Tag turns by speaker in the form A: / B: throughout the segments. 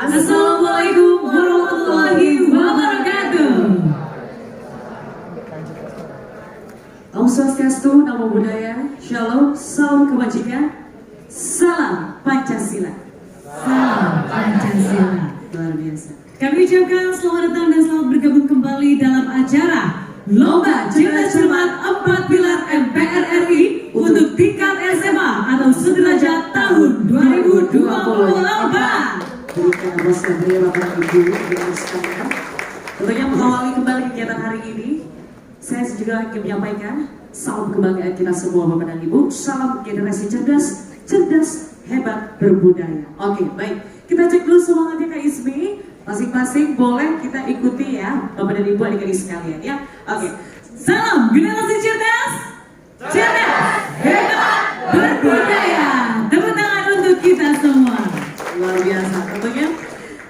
A: Assalamualaikum warahmatullahi wabarakatuh. Om Swastiastu, Namo Buddhaya, Shalom, Salam Kebajikan, Salam Pancasila. Salam Pancasila. Luar biasa. Kami ucapkan selamat datang dan selamat bergabung kembali dalam acara Lomba Cerdas Cermat 4 Pilar MPR RI untuk tingkat SMA atau sederajat tahun 2024. Berikan aplaus kepada Bapak Ibu yang sekalian. Tentunya mengawali kembali kegiatan hari ini, saya juga ingin menyampaikan salam kebanggaan kita semua Bapak dan Ibu. Salam generasi cerdas, cerdas, hebat, berbudaya. Oke, baik. Kita cek dulu semangatnya Kak Ismi. Masing-masing boleh kita ikuti ya, Bapak dan Ibu adik-adik sekalian ya. Oke. Salam generasi cerdas, cerdas, hebat, berbudaya. Tepuk tangan untuk kita semua. Luar biasa. Tentunya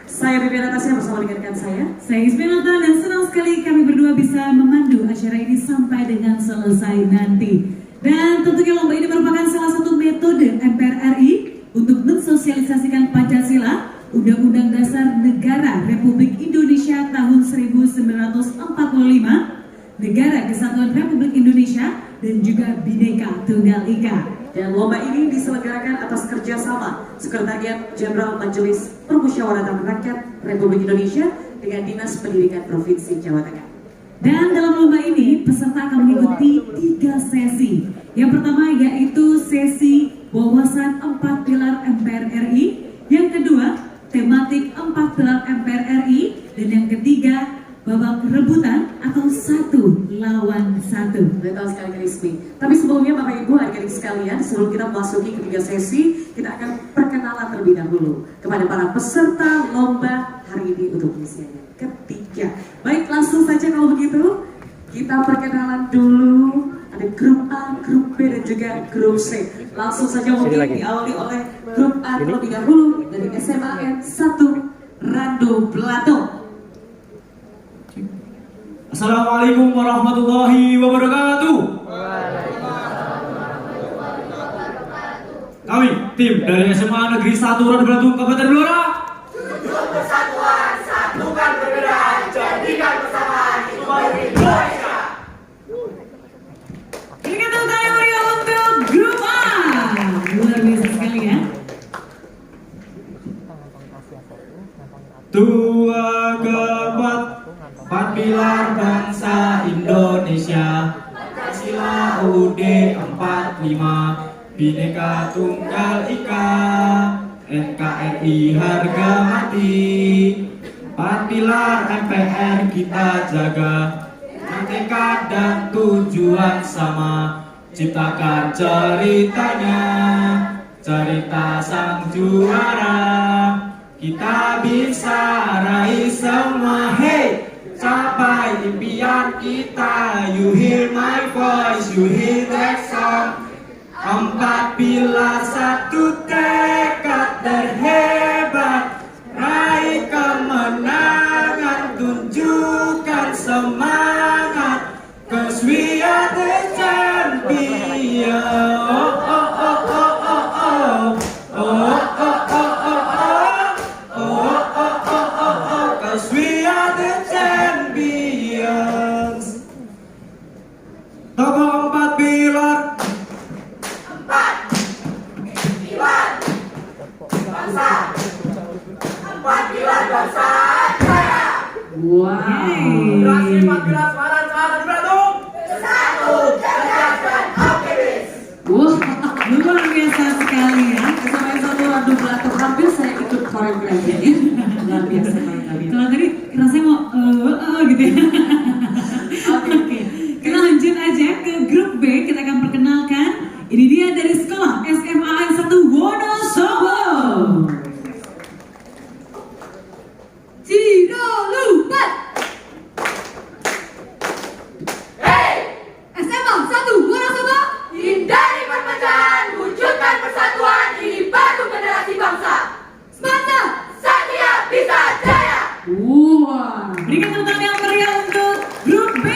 A: saya Bibi Natasha bersama dengan rekan saya Ismi Nata, dan senang sekali kami berdua bisa memandu acara ini sampai dengan selesai nanti. Dan tentunya lomba ini merupakan salah satu metode MPR RI untuk mensosialisasikan Pancasila, Undang-Undang Dasar Negara Republik Indonesia tahun 1945, Negara Kesatuan Republik Indonesia, dan juga Bhinneka Tunggal Ika. Dan lomba ini diselenggarakan atas kerjasama Sekretariat Jenderal Majelis Permusyawaratan Rakyat Republik Indonesia dengan Dinas Pendidikan Provinsi Jawa Tengah. Dan dalam lomba ini peserta akan mengikuti 3 sesi. Yang pertama yaitu sesi wawasan 4 pilar MPR RI, yang kedua tematik 4 pilar MPR RI, dan yang ketiga babak rebutan atau 1 lawan 1. Betul sekali Kak Rizky. Tapi sebelumnya Bapak Ibu adik-adik sekalian, sebelum kita memasuki ketiga sesi, kita akan perkenalan terlebih dahulu kepada para peserta lomba hari ini untuk misinya ketiga. Baik, langsung saja kalau begitu kita perkenalan dulu. Ada grup A, grup B, dan juga grup C. Langsung saja mungkin diawali oleh grup A terlebih dahulu dari SMAN 1 Randu Belatung.
B: Assalamualaikum warahmatullahi wabarakatuh. Kami tim dari SMA Negeri 1 Randu Belatung Kabupaten Blora.
C: Tujuh persatuan, satukan perbedaan, jadikan persamaan Indonesia.
A: Berikan tepuk tangan yang meriah untuk grup A. Luar biasa sekali ya.
B: Tua keempat, 4 pilar bangsa Indonesia. Pancasila UUD 45, Bhinneka Tunggal Ika, NKRI harga mati. 4 pilar MPR kita jaga, tekad dan tujuan sama. Ciptakan ceritanya, cerita sang juara. Kita bisa raih semua, hey, capai impian kita. You hear my voice, you hear that song. 4 pilar, 1 tekad terhebat. Raih kemenangan, tunjukkan semangat. 'Cause we are the champion. Oh, oh, oh, oh, oh, oh. Oh, oh, oh, oh, oh. We are the champions. Tokoh 4 pilar.
C: 4 pilar bangsa, 4 pilar bangsa jaya.
A: Wow.
C: Generasi 4 pilar Semarang Randu Belatung. Satu, cerdas dan optimis.
A: Wah, luar biasa sekali ya. SMA 1 Randu Belatung, hampir saya ikut koreografi ya. Luar biasa sekali. Kalau tadi rasanya mau gitu ya. Oke. Kita lanjut aja ke grup B. Kita akan perkenalkan. Ini dia dari sekolah SMAN 1 Wonosobo. Tidak lupa.
C: Hey,
A: SMA 1 Wonosobo.
C: hindari perpecahan, wujudkan persatuan. Ini baru generasi bangsa.
A: Semangat.
C: Satria bisa jaya.
A: Wah. Berikan tepuk tangan yang meriah untuk grup B.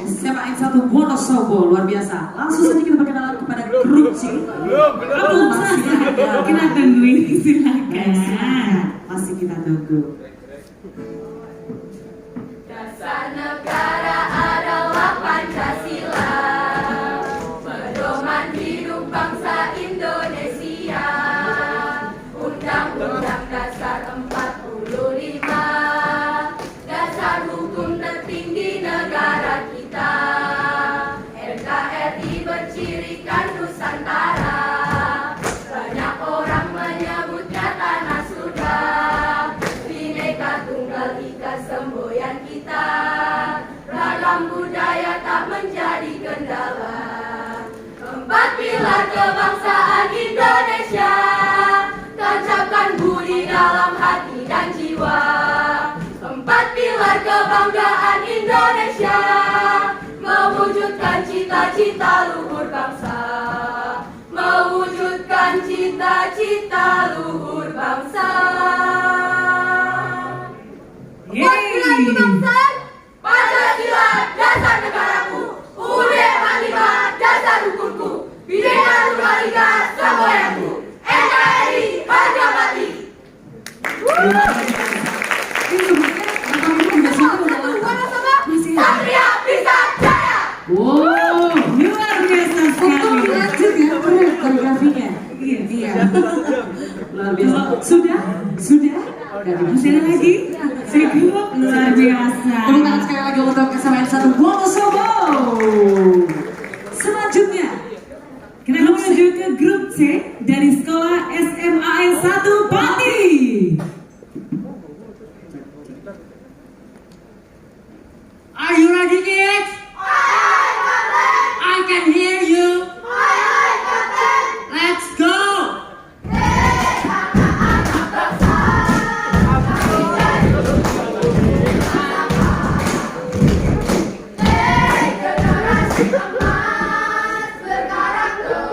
A: SMA 1 Wonosobo, luar biasa. Langsung saja kita perkenalan kepada grup C.
C: Belum.
A: Masih ada. Kita tungguin, silakan. Masih kita tunggu.
D: Dasar negara adalah Pancasila, pedoman hidup bangsa Indonesia. Undang-Undang Dasar 45, dasar hukum tertinggi negara kita. NKRI bercirikan Nusantara, banyak orang menyebutnya tanah surga. Bineka Tunggal Ika semboyan kita, ragam budaya tak menjadi kendala. 4 pilar kebangsaan Indonesia, tancapkan budi dalam hati dan jiwa. 4 pilar kebanggaan Indonesia, mewujudkan cita-cita luhur bangsa. Mewujudkan cita-cita luhur bangsa. Buat pilar kebangsaan, Pancasila dasar negaraku, UUD 45 dasar hukumku, Bineka Tunggal Ika semboyanku, NKRI harga mati. Satria bisa jaya.
A: Wow, luar biasa sekali. Lanjut ya, keren koreografinya. Iya. Luar biasa. Sudah? Masih ada lagi? Cukup luar biasa. Tepuk tangan sekali lagi untuk SMAN 1 Wonosobo. Selanjutnya, kita akan menuju ke grup C dari sekolah SMAN 1 Pati.
E: Are you ready, kids? I can hear you. Let's go.
D: Generasi emas berkarakter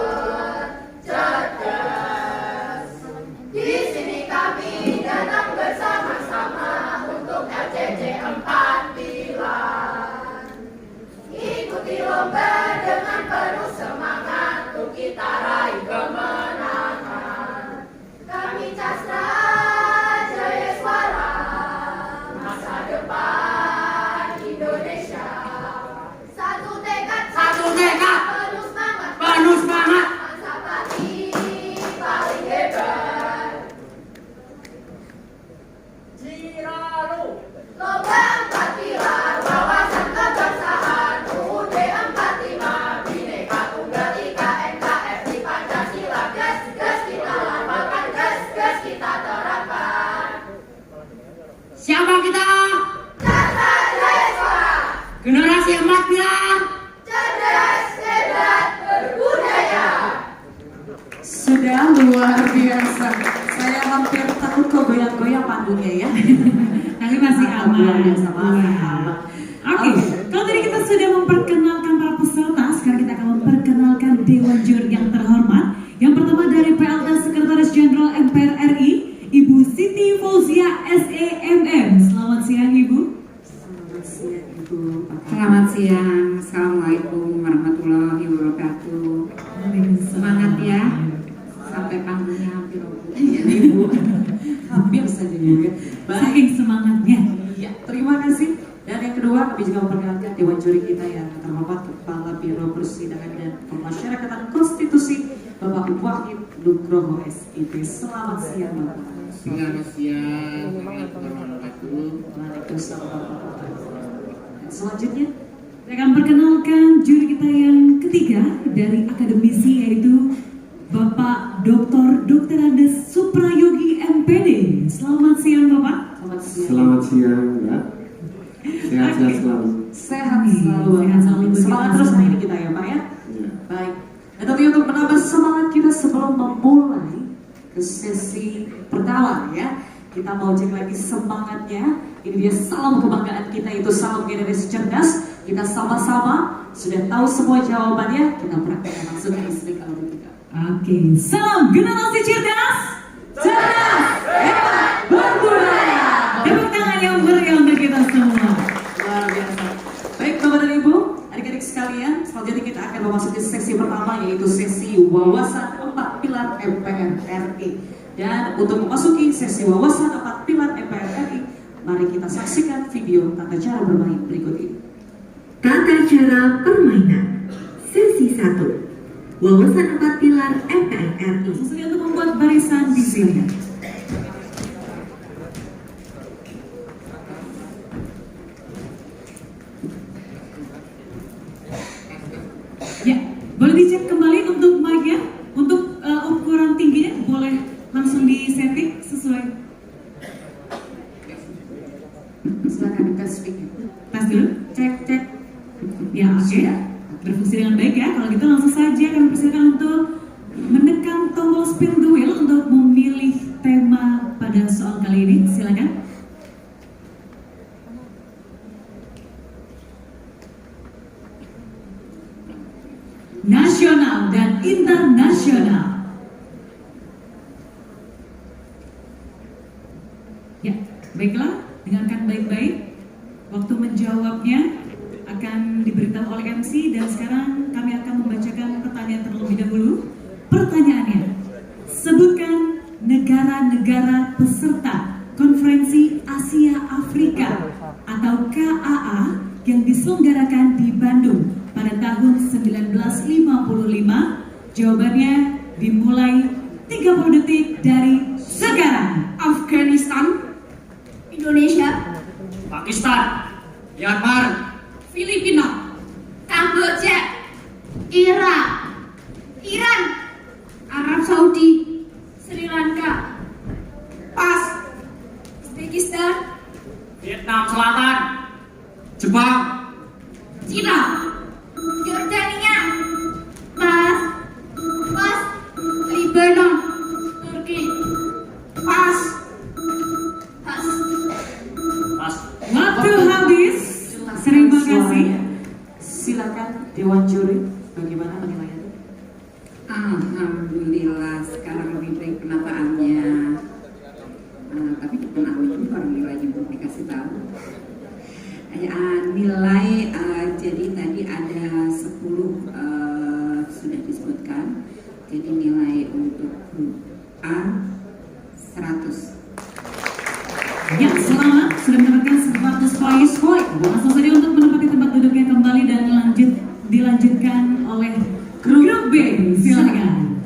D: cerdas. Di sini kami datang bersama-sama untuk LCC 4 pilar. Ikuti lomba dengan penuh semangat untuk kita raih kemenangan. Kami Castra Jaya Suara, masa depan Indonesia. Satu tekad, penuh semangat, bangsa Pati paling hebat. Lomba 4 pilar, wawasan kebangsaan, UUD 45, Bineka Tunggal Ika, NKRI Pancasila, gas kita lambangkan, gas kita terapkan.
E: Siapa kita?
D: Castra Jaya Suara,
E: Generasi 4 pilar.
D: cerdas, hebat, berbudaya.
A: Sudah luar biasa. Saya hampir takut kok goyang-goyang panggungnya ya.
B: Tapi masih
A: Luar
B: aman.
A: biasa, masih aman.
B: Oke, kalau tadi kita sudah memperkenalkan para peserta, sekarang kita akan memperkenalkan Dewan Juri yang terhormat. Yang pertama dari PLT Sekretaris Jenderal MPR RI, Ibu Siti Fauzia SEMM. Selamat siang Ibu.
A: Selamat siang Ibu.
E: Selamat siang. Assalamualaikum warahmatullahi wabarakatuh. Semangat ya. Sampai panggungnya hampir roboh.
A: Iya Ibu. Hampir saja juga.
B: Saking semangatnya.
A: Iya, terima kasih. Dan yang kedua, kami juga memperkenalkan Dewan Juri kita yang terhormat Kepala Biro Persidangan dan Pemasyarakatan Konstitusi, Bapak Wahid Nugroho SIP. Selamat siang Bapak.
E: Selamat siang. Assalamualaikum warahmatullahi
A: Waalaikumsalam. Dan selanjutnya,
B: Saya akan perkenalkan juri kita yang ketiga dari akademisi, yaitu Bapak Dr. Andes Suprayogi MPD. Selamat siang Bapak.
A: selamat siang.
F: Selamat siang, Mbak. Sehat-sehat selalu.
A: Sehat selalu.
B: Sehat selalu.
A: Semangat terus hari ini kita ya Pak ya.
F: Ya.
A: Baik. Dan tentunya untuk menambah semangat kita sebelum memulai ke sesi pertama ya, kita mau cek lagi semangatnya. Ini dia salam kebanggaan kita, itu salam generasi cerdas. Kita sama-sama sudah tahu semua jawabannya. Kita praktekkan langsung ke istri kalau begitu.
B: Oke, salam generasi cerdas.
A: Cerdas, hebat, berbudaya.
B: Tepuk tangan yang meriah untuk kita semua.
A: Luar biasa. Baik Bapak dan Ibu, adik-adik sekalian, selanjutnya kita akan memasuki sesi pertama, yaitu sesi wawasan 4 pilar MPR RI. Dan untuk memasuki sesi wawasan 4 pilar MPR RI, mari kita saksikan video tata cara bermain berikut ini.
B: Tata cara permainan sesi 1, wawasan 4 pilar MPR RI. Sesuai untuk membuat barisan di sini. Ya, boleh dicek kembali untuk mic-nya, untuk ukuran tingginya boleh langsung disetting sesuai.
A: Silakan tes mic-nya.
B: Tes dulu, cek. Ya, oke. Berfungsi dengan baik ya. Kalau gitu langsung saja kami persilakan untuk menekan tombol spin the wheel untuk memilih tema pada soal kali ini. Silakan. Nasional dan internasional. Ya, baiklah, dengarkan baik-baik. Waktu menjawabnya akan diberitahu oleh MC dan sekarang kami akan membacakan pertanyaan terlebih dahulu. Pertanyaannya, sebutkan negara-negara peserta Konferensi Asia Afrika atau KAA yang diselenggarakan di Bandung pada tahun 1955. Jawabannya dimulai 30 detik dari sekarang.
D: Afghanistan, Indonesia,
C: Pakistan, Myanmar,
D: Filipina, Kamboja, Irak, Iran, Arab Saudi, Sri Lanka, pas, Uzbekistan,
C: Vietnam Selatan, Jepang,
D: Cina, Jordania, pas, Lebanon, Turki, pas.
B: Waktu habis. Terima kasih.
A: Silakan Dewan Juri, bagaimana penilaiannya?
E: Alhamdulillah sekarang lebih baik penataannya. Tapi kenapa itu baru nilainya belum dikasih tahu. Nilai jadi tadi ada 10 sudah disebutkan. Jadi nilai untuk grup A 100.
B: Ya, selamat sudah mendapatkan 100 poin. Langsung saja untuk menempati tempat duduknya kembali dan dilanjutkan oleh grup B. Silakan.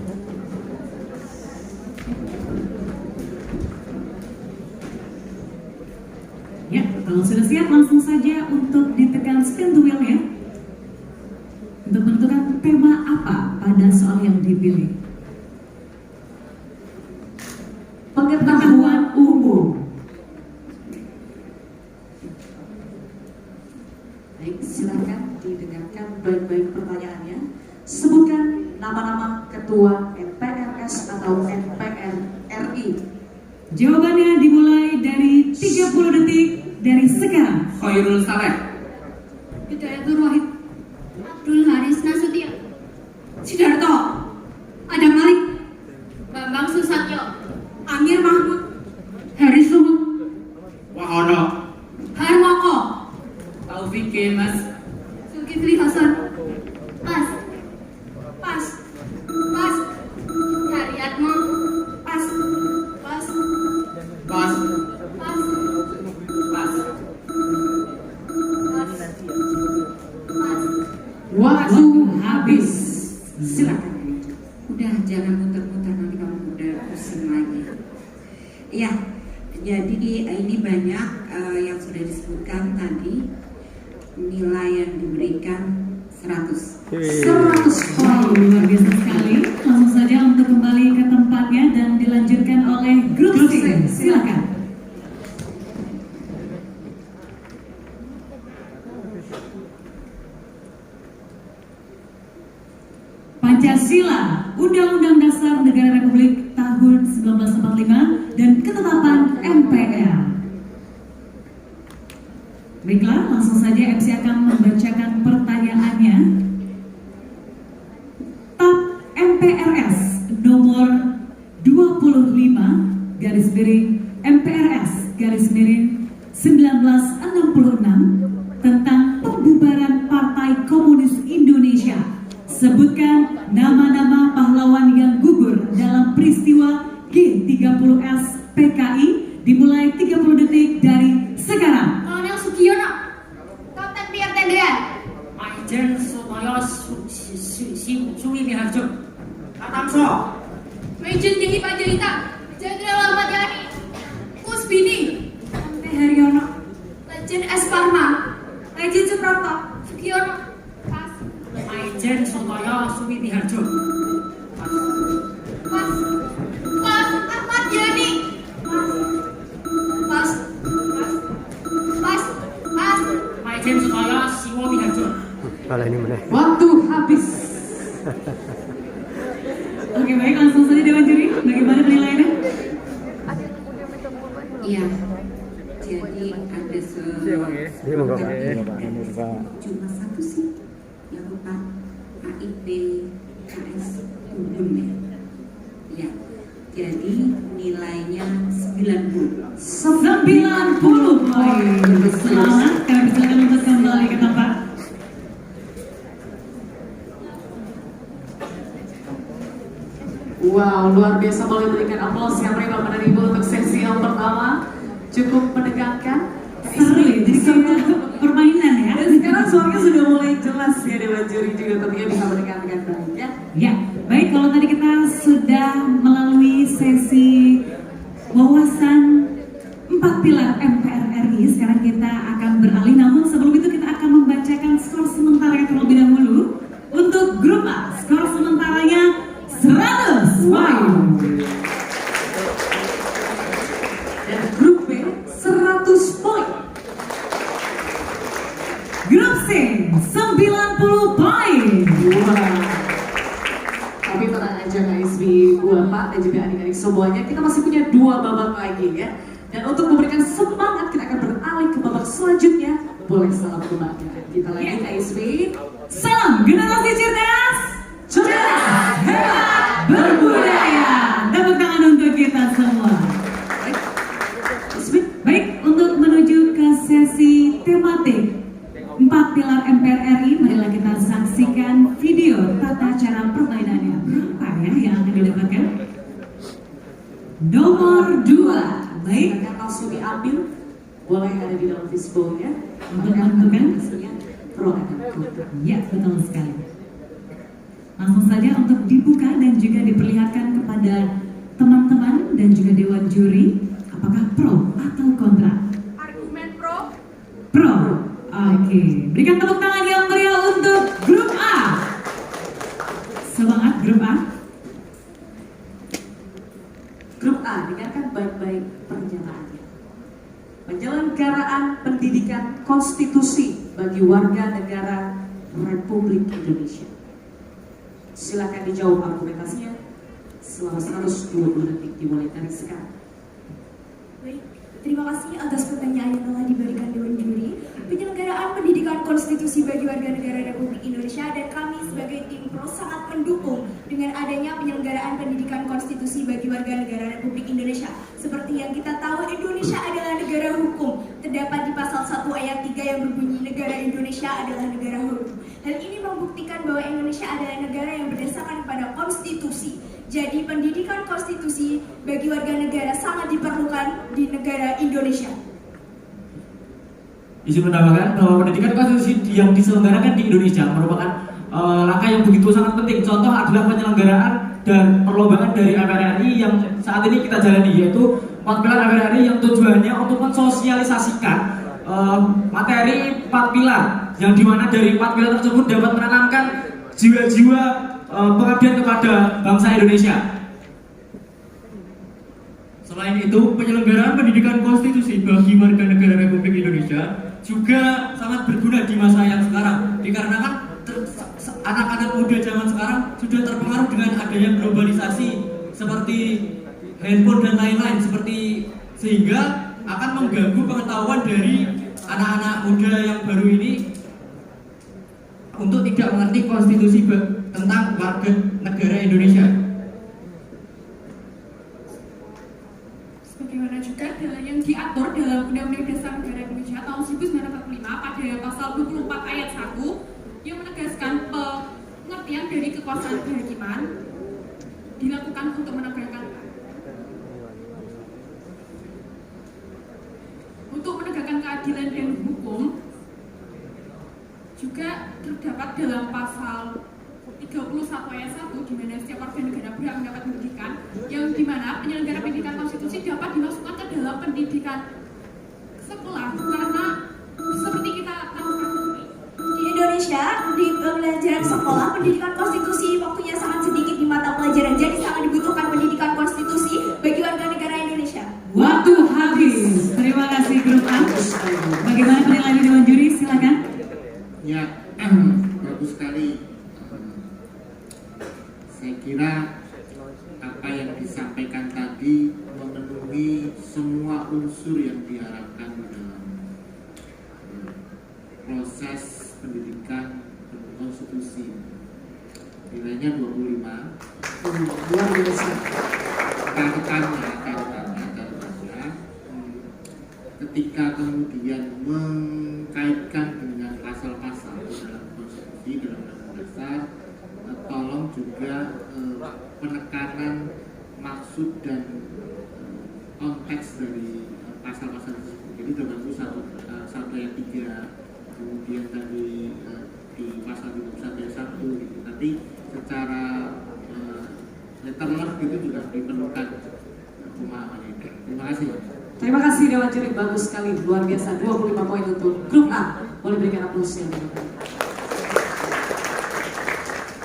B: Ya, kalau sudah siap langsung saja untuk ditekan spin the wheel ya. Untuk menentukan tema apa pada soal yang dipilih. Pengetahuan umum.
A: Baik, silakan didengarkan baik-baik pertanyaannya. Sebutkan nama-nama ketua MPRS atau MPR RI.
B: Jawabannya dimulai dari 30 detik dari sekarang.
C: Khairul Saleh,
D: Hidayatul Wahid, Abdul Haris Nasution, Sidarto, Adam Malik, Bambang Susatyo, Amir Mahmud, Heri Sumut,
C: Wahono,
D: Harmoko,
C: Taufik Kemas,
D: Zulkifli Hasan, pas, Haryatmo, pas,
C: Bas,
B: Waktu habis.
A: Silakan.
E: Udah jangan muter-muter nanti kamu udah pusing lagi. Iya, jadi ini banyak yang sudah disebutkan tadi. Nilai yang diberikan 100.
A: 100 poin.
B: Luar biasa sekali. Langsung saja untuk kembali ke tempatnya dan dilanjutkan oleh grup C. Silakan. Pancasila, Undang-Undang Dasar Negara Republik tahun 1945 dan ketetapan MPR. Baiklah, langsung saja MC akan membacakan pertanyaannya. TAP MPRS nomor 25 garis miring MPRS garis miring 1966 tentang pembubaran Partai Komunis Indonesia. Sebutkan nama-nama pahlawan yang gugur dalam peristiwa G30
C: Katamso.
D: Majen Tinggi Panjaitan, Jenderal Ahmad Yani, Kusbini,
B: Teh Haryono,
D: Legend S. Parma,
B: Legend Suprapto,
D: Sugiono, pas,
C: Majen Sutoyo Suwiti Harjo.
D: pas, pas, Ahmad Yani, pas, pas, pas, pas,
C: Majen Sutoyo Siwo Harjo.
A: Waktu habis.
B: Oke baik, langsung saja Dewan Juri. Bagaimana penilaiannya?
E: Iya, jadi ada cuma satu sih yang lupa AIP KS Ubun ya. Ya, jadi nilainya 90.
B: 90 poin. Selamat, kami silakan untuk kembali ke tempat.
A: Wow, luar biasa, boleh berikan aplaus yang meriah pada Ibu untuk sesi yang pertama. Cukup menegangkan.
B: Seru ya, jadi kayak permainan ya.
A: Dan sekarang suaranya sudah mulai jelas ya Dewan Juri juga tentunya bisa mendengar dengan baik ya.
B: Ya, baik kalau tadi kita sudah melalui sesi wawasan 4 pilar MPR RI, sekarang kita akan beralih. Namun sebelum itu kita akan membacakan skor sementara terlebih dahulu. Untuk grup A, skor sementaranya 100 poin.
A: Dan grup B 100 poin.
B: Grup C 90 poin.
A: Wah. Tapi tenang aja guys, Bapak dan juga adik-adik semuanya, kita masih punya 2 babak lagi ya. Dan untuk memberikan semangat kita akan beralih ke babak selanjutnya. Boleh salam kebanggaan kita lagi KSB.
B: Salam generasi cerdas,
A: Cerdas,
B: hebat, berbudaya. Tepuk tangan untuk kita semua. Baik, untuk menuju ke sesi tematik 4 pilar MPR RI, marilah kita saksikan video tata cara permainannya. Berapa ya yang akan didapatkan? Nomor 2. Baik,
A: Silakan langsung diambil. Boleh ada di dalam fishbowl ya.
B: Untuk menentukan?
A: hasilnya pro akan kontra.
B: ya betul sekali. Langsung saja untuk dibuka dan juga diperlihatkan kepada teman-teman dan juga Dewan Juri, apakah pro atau kontra?
D: argumen pro,
B: Pro. Oke, berikan tepuk tangan yang meriah untuk grup A. Semangat grup A.
A: Grup A, dengarkan baik-baik pernyataannya. Penyelenggaraan pendidikan konstitusi bagi warga negara Republik Indonesia. Silakan dijawab argumentasinya selama 120 detik dimulai dari sekarang.
G: Baik, terima kasih atas pertanyaan yang telah diberikan Dewan Juri. Penyelenggaraan pendidikan konstitusi bagi warga negara Republik Indonesia dan kami sebagai tim pro sangat mendukung dengan adanya penyelenggaraan pendidikan konstitusi bagi warga negara Republik Indonesia. Seperti yang kita tahu, Indonesia adalah negara hukum. Terdapat di pasal 1 ayat 3 yang berbunyi negara Indonesia adalah negara hukum. Hal ini membuktikan bahwa Indonesia adalah negara yang berdasarkan pada konstitusi. Jadi pendidikan konstitusi bagi warga negara sangat diperlukan di negara Indonesia.
C: Izin menambahkan bahwa pendidikan konstitusi yang diselenggarakan di Indonesia merupakan langkah yang begitu sangat penting. Contoh adalah penyelenggaraan dan perlombaan dari MPR RI yang saat ini kita jalani, yaitu 4 pilar MPR RI yang tujuannya untuk mensosialisasikan materi 4 pilar, yang dimana dari 4 pilar tersebut dapat menanamkan jiwa-jiwa pengabdian kepada bangsa Indonesia. Selain itu, penyelenggaraan pendidikan konstitusi bagi warga negara Republik Indonesia juga sangat berguna di masa yang sekarang, dikarenakan anak-anak muda zaman sekarang sudah terpengaruh dengan adanya globalisasi seperti handphone dan lain-lain, sehingga akan mengganggu pengetahuan dari anak-anak muda yang baru ini untuk tidak mengerti konstitusi tentang warga negara Indonesia.
D: sebagaimana juga yang diatur dalam Undang-Undang Dasar Negara Indonesia tahun 1945 pada pasal 24 ayat 1 yang menegaskan pengertian dari kekuasaan kehakiman dilakukan untuk menegakkan keadilan dan hukum. Juga terdapat dalam pasal 31 ayat 1 di mana setiap warga negara berhak mendapat pendidikan, yang di mana penyelenggara pendidikan konstitusi dapat dimasukkan ke dalam pendidikan sekolah, karena seperti kita tahu
G: Di Indonesia, di pembelajaran sekolah, pendidikan konstitusi waktunya sangat sedikit di mata pelajaran. Jadi sangat dibutuhkan pendidikan konstitusi bagi warga negara Indonesia.
B: Waktu habis. Terima kasih grup A. Bagaimana penilaian di Dewan Juri? Silakan.
F: Ya, bagus sekali. Saya kira apa yang disampaikan tadi memenuhi semua unsur yang diharapkan dalam proses pendidikan konstitusi. Nilainya 25.
A: Luar biasa.
F: Catatannya ketika kemudian mengkaitkan dengan pasal-pasal dalam konstitusi, dalam undang-undang dasar, tolong juga penekanan maksud dan konteks dari pasal-pasal tersebut. Jadi dalam itu satu ayat 3, kemudian tadi di pasal 21 ayat 1 gitu. Tapi secara letterless gitu juga diperlukan pemahaman itu. Terima kasih.
A: Terima kasih Dewan Juri, bagus sekali, luar biasa. 25 poin untuk grup A. Boleh berikan aplaus yang berikutnya.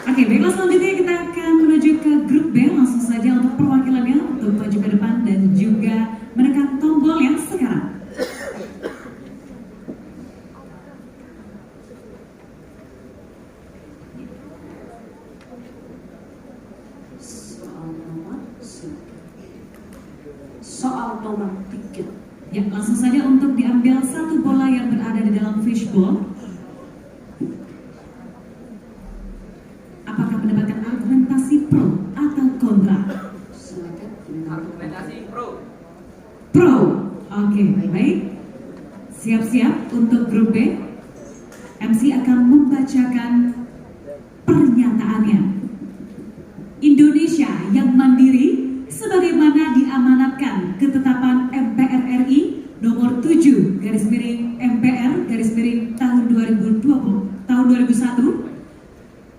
B: Oke, baiklah, selanjutnya kita akan menuju ke grup B. Langsung saja untuk perwakilannya untuk maju ke depan dan juga menekan tombol yang sekarang.
A: Soal nomor 3.
B: Ya, langsung saja untuk diambil satu bola yang berada di dalam fishbowl. Apakah mendapatkan argumentasi pro atau kontra?
A: Silakan.
C: Argumentasi pro.
B: Pro. Oke, baik. Siap-siap untuk grup B. MC akan membacakan pernyataannya. Indonesia yang mandiri sebagaimana diamanatkan ketetapan MPR RI nomor 7 garis miring MPR garis miring tahun 2001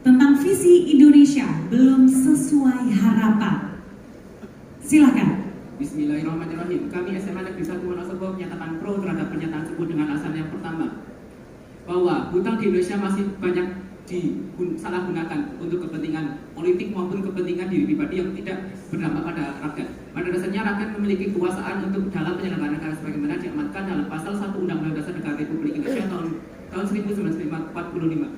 B: tentang visi Indonesia belum sesuai harapan. Silakan.
C: Bismillahirrahmanirrahim. Kami SMA Negeri 1 Wonosobo menyatakan pro terhadap pernyataan tersebut dengan alasan yang pertama, bahwa hutang di Indonesia masih banyak disalahgunakan untuk kepentingan politik maupun kepentingan diri pribadi yang tidak berdampak pada rakyat. Pada dasarnya rakyat memiliki kekuasaan untuk dalam penyelenggaraan negara sebagaimana diamanatkan dalam pasal 1 Undang-Undang Dasar Negara Republik Indonesia tahun 1945.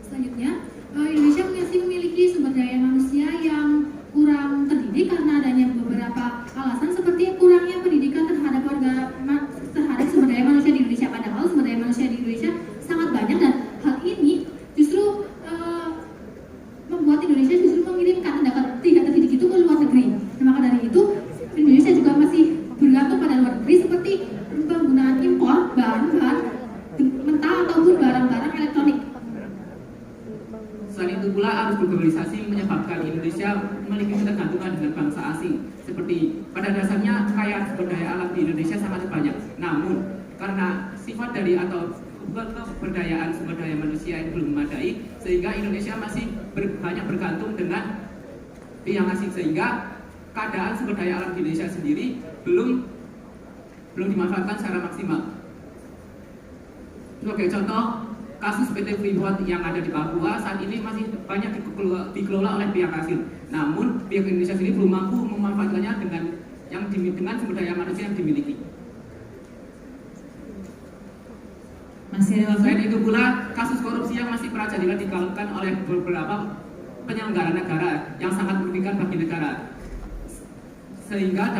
D: Selanjutnya, Indonesia masih memiliki sumber daya manusia yang kurang terdidik karena adanya beberapa alasan seperti kurangnya pendidikan terhadap sumber daya manusia di Indonesia. Padahal sumber daya manusia di Indonesia sangat banyak dan hal ini justru membuat Indonesia justru mengirimkan tidak terdidik itu ke luar negeri. Nah, maka dari itu Indonesia juga masih bergantung pada luar negeri seperti penggunaan impor bahan-bahan mentah ataupun barang-barang elektronik.
C: Selain itu pula arus globalisasi menyebabkan Indonesia memiliki ketergantungan dengan bangsa asing. Seperti pada dasarnya kekayaan sumber daya alam di Indonesia sangat banyak. Namun karena sifat dari atau keberdayaan sumber daya manusia yang belum memadai, sehingga Indonesia masih banyak bergantung dengan pihak asing, sehingga keadaan sumber daya alam di Indonesia sendiri belum dimanfaatkan secara maksimal. Sebagai contoh, kasus PT Freeport yang ada di Papua saat ini masih banyak dikelola oleh pihak asing. Namun pihak Indonesia sendiri belum mampu memanfaatkannya dengan sumber daya manusia yang dimiliki.
B: Masih ada waktu?
C: Selain itu pula kasus korupsi yang masih merajalela dilakukan oleh beberapa penyelenggara negara yang sangat merugikan bagi negara, sehingga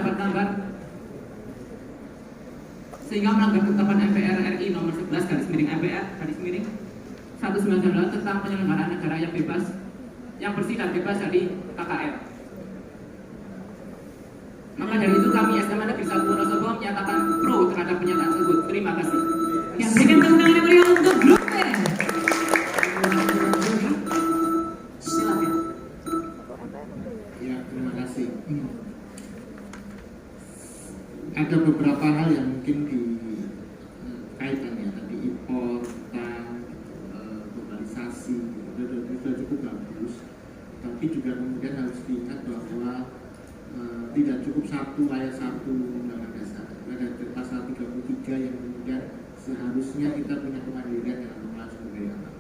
C: melanggar ketetapan MPR RI nomor 11 garis miring MPR garis miring 1998 tentang penyelenggaraan negara yang bebas, yang bersih dan bebas dari KKR. Maka dari itu kami SMA Negeri 1 Wonosobo menyatakan pro terhadap pernyataan tersebut. Terima kasih.
B: Yang berikan tepuk tangan yang meriah untuk grup B.
A: Silakan.
F: Ya, terima kasih. Ada beberapa hal yang mungkin dikaitkan ya, tadi impor, tentang Tapi juga kemudian harus diingat bahwa tidak cukup satu ayat 1 Undang-Undang Dasar. Ada pasal 33 yang kemudian seharusnya kita punya kemandirian dalam mengelola sumber daya alam.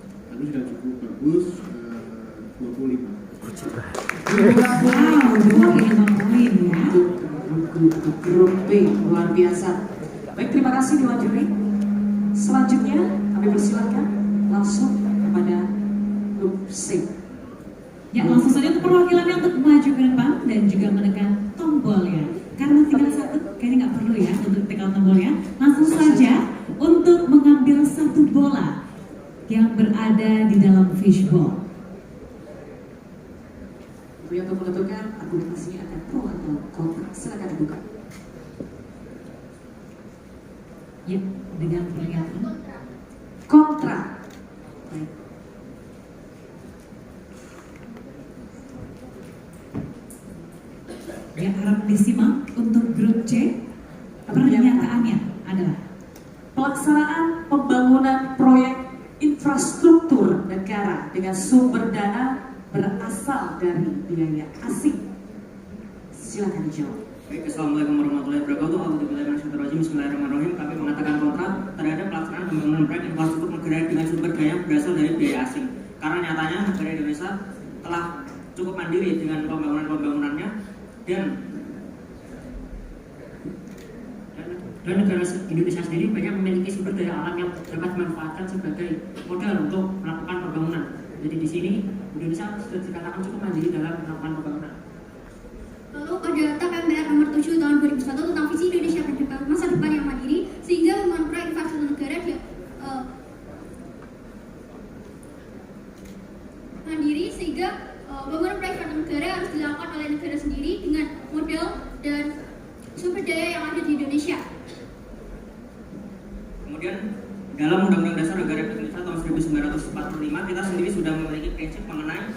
F: Tapi sudah cukup bagus 25.
B: Wow, 25 poin ya.
A: Grup B luar biasa. Baik, terima kasih Dewan Juri. Selanjutnya kami persilakan langsung kepada grup C.
B: Ya, langsung saja untuk perwakilannya untuk maju ke depan dan juga menekan tombolnya. Karena tinggal satu, kayaknya nggak perlu ya untuk tekan tombolnya. Langsung saja untuk mengambil satu bola yang berada di dalam fishbowl.
A: Untuk menentukan argumentasinya akan pro atau kontra. Silakan dibuka.
B: Ya, dengan pernyataan
A: Kontra. Baik.
B: ya, harap disimak untuk grup C. Pernyataannya adalah
A: Pelaksanaan pembangunan proyek infrastruktur negara dengan sumber dana berasal dari biaya asing. Silakan dijawab.
C: Baik, Assalamualaikum warahmatullahi wabarakatuh. Bismillahirrahmanirrahim. Kami mengatakan kontra terhadap pelaksanaan pembangunan proyek infrastruktur negara dengan sumber daya berasal dari biaya asing. Karena nyatanya negara Indonesia telah cukup mandiri dengan pembangunannya dan negara Indonesia sendiri banyak memiliki sumber daya alam yang dapat dimanfaatkan sebagai modal untuk melakukan pembangunan. Jadi di sini Indonesia sudah dikatakan cukup mandiri dalam melakukan pembangunan.
G: Lalu ada TAP MPR nomor 7 tahun 2001 tentang visi Indonesia ke depan, masa depan yang mandiri, sehingga pembangunan proyek infrastruktur negara mandiri, sehingga pembangunan proyek infrastruktur negara harus dilakukan oleh negara sendiri dengan modal dan sumber daya yang ada di Indonesia.
C: Kemudian dalam Undang-Undang Dasar Negara Indonesia tahun 1945 kita sendiri sudah memiliki prinsip mengenai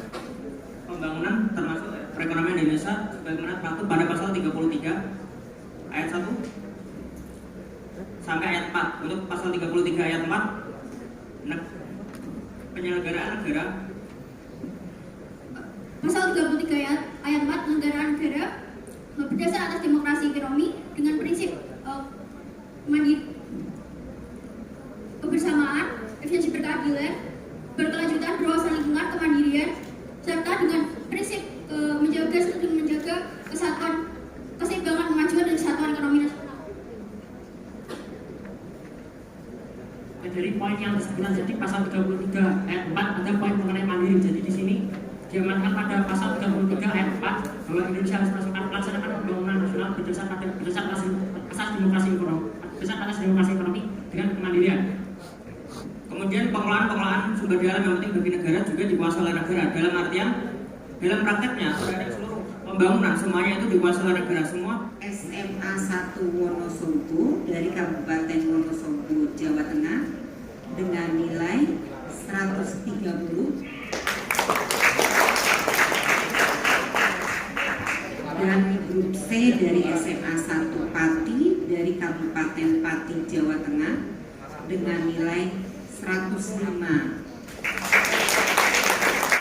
C: pembangunan termasuk perekonomian Indonesia sebagaimana termaktub pada pasal 33 ayat 1 sampai ayat 4. Untuk pasal 33 ayat 4 penyelenggaraan negara,
G: Pasal 33 ayat 4 penyelenggaraan negara berdasar atas demokrasi ekonomi dengan prinsip mandiri, kebersamaan, efisiensi berkeadilan, berkelanjutan, berwawasan lingkungan, kemandirian, serta dengan prinsip menjaga kesatuan, keseimbangan, kemajuan dan kesatuan ekonomi nasional.
C: dari poin yang disebutkan tadi pasal 33 ayat 4 ada poin mengenai mandiri. Jadi di sini diamankan pada pasal 33 ayat 4 bahwa Indonesia harus melaksanakan pembangunan nasional berdasar asas demokrasi ekonomi dengan kemandirian. Kemudian pengelolaan sumber daya alam yang penting bagi negara juga dikuasai oleh negara. Dalam artian dalam prakteknya terhadap seluruh pembangunan semuanya itu dikuasai oleh negara semua.
E: SMA 1 Wonosobo dari Kabupaten Wonosobo, Jawa Tengah dengan nilai 130. Dan grup C dari SMA 1 Pati dari Kabupaten Pati, Jawa Tengah dengan nilai 105.